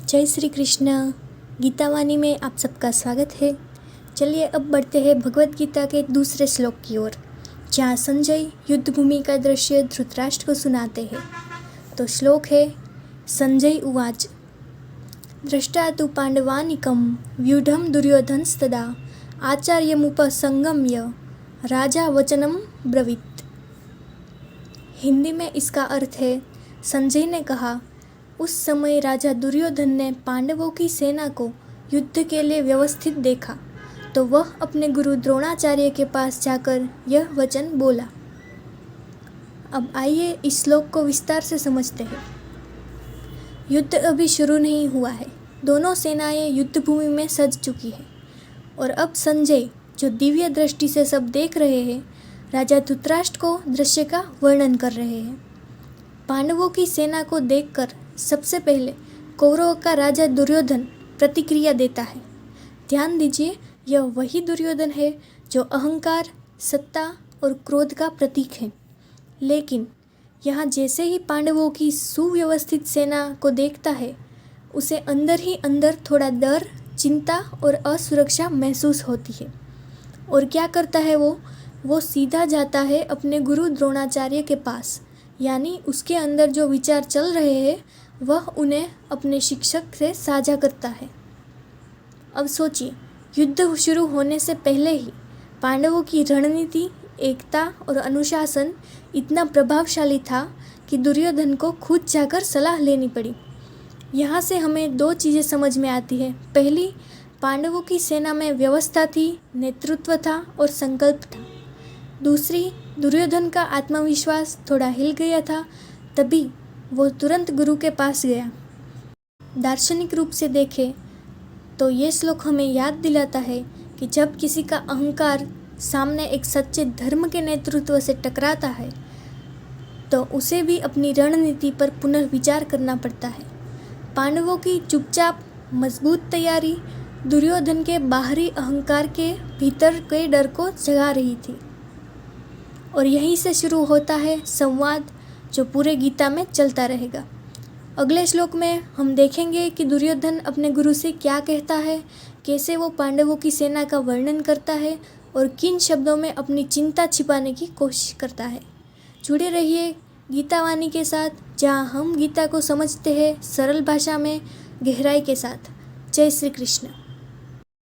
जय श्री कृष्ण। गीतावाणी में आप सबका स्वागत है। चलिए अब बढ़ते हैं भगवत गीता के दूसरे श्लोक की ओर, जहाँ संजय युद्ध भूमि का दृश्य धृतराष्ट्र को सुनाते हैं। तो श्लोक है, संजय उवाच दृष्टा तु पांडवानिकं व्यूढ़ं दुर्योधनस्तदा आचार्यमुपसंगम्य राजा वचनम ब्रवीत। हिंदी में इसका अर्थ है, संजय ने कहा, उस समय राजा दुर्योधन ने पांडवों की सेना को युद्ध के लिए व्यवस्थित देखा तो वह अपने गुरु द्रोणाचार्य के पास जाकर यह वचन बोला। अब आइए इस श्लोक को विस्तार से समझते हैं। युद्ध अभी शुरू नहीं हुआ है, दोनों सेनाएं युद्ध भूमि में सज चुकी है और अब संजय जो दिव्य दृष्टि से सब देख रहे हैं, राजा धृतराष्ट्र को दृश्य का वर्णन कर रहे हैं। पांडवों की सेना को देखकर सबसे पहले कौरवों का राजा दुर्योधन प्रतिक्रिया देता है। ध्यान दीजिए, यह वही दुर्योधन है जो अहंकार, सत्ता और क्रोध का प्रतीक है। लेकिन यहाँ जैसे ही पांडवों की सुव्यवस्थित सेना को देखता है, उसे अंदर ही अंदर थोड़ा डर, चिंता और असुरक्षा महसूस होती है। और क्या करता है वो सीधा जाता है अपने गुरु द्रोणाचार्य के पास, यानी उसके अंदर जो विचार चल रहे हैं वह उन्हें अपने शिक्षक से साझा करता है। अब सोचिए, युद्ध शुरू होने से पहले ही पांडवों की रणनीति, एकता और अनुशासन इतना प्रभावशाली था कि दुर्योधन को खुद जाकर सलाह लेनी पड़ी। यहाँ से हमें दो चीज़ें समझ में आती है। पहली, पांडवों की सेना में व्यवस्था थी, नेतृत्व था और संकल्प था। दूसरी, दुर्योधन का आत्मविश्वास थोड़ा हिल गया था, तभी वो तुरंत गुरु के पास गया। दार्शनिक रूप से देखें तो ये श्लोक हमें याद दिलाता है कि जब किसी का अहंकार सामने एक सच्चे धर्म के नेतृत्व से टकराता है तो उसे भी अपनी रणनीति पर पुनर्विचार करना पड़ता है। पांडवों की चुपचाप मजबूत तैयारी दुर्योधन के बाहरी अहंकार के भीतर के डर को जगा रही थी। और यहीं से शुरू होता है संवाद जो पूरे गीता में चलता रहेगा। अगले श्लोक में हम देखेंगे कि दुर्योधन अपने गुरु से क्या कहता है, कैसे वो पांडवों की सेना का वर्णन करता है और किन शब्दों में अपनी चिंता छिपाने की कोशिश करता है। जुड़े रहिए गीतावाणी के साथ, जहाँ हम गीता को समझते हैं सरल भाषा में, गहराई के साथ। जय श्री कृष्ण।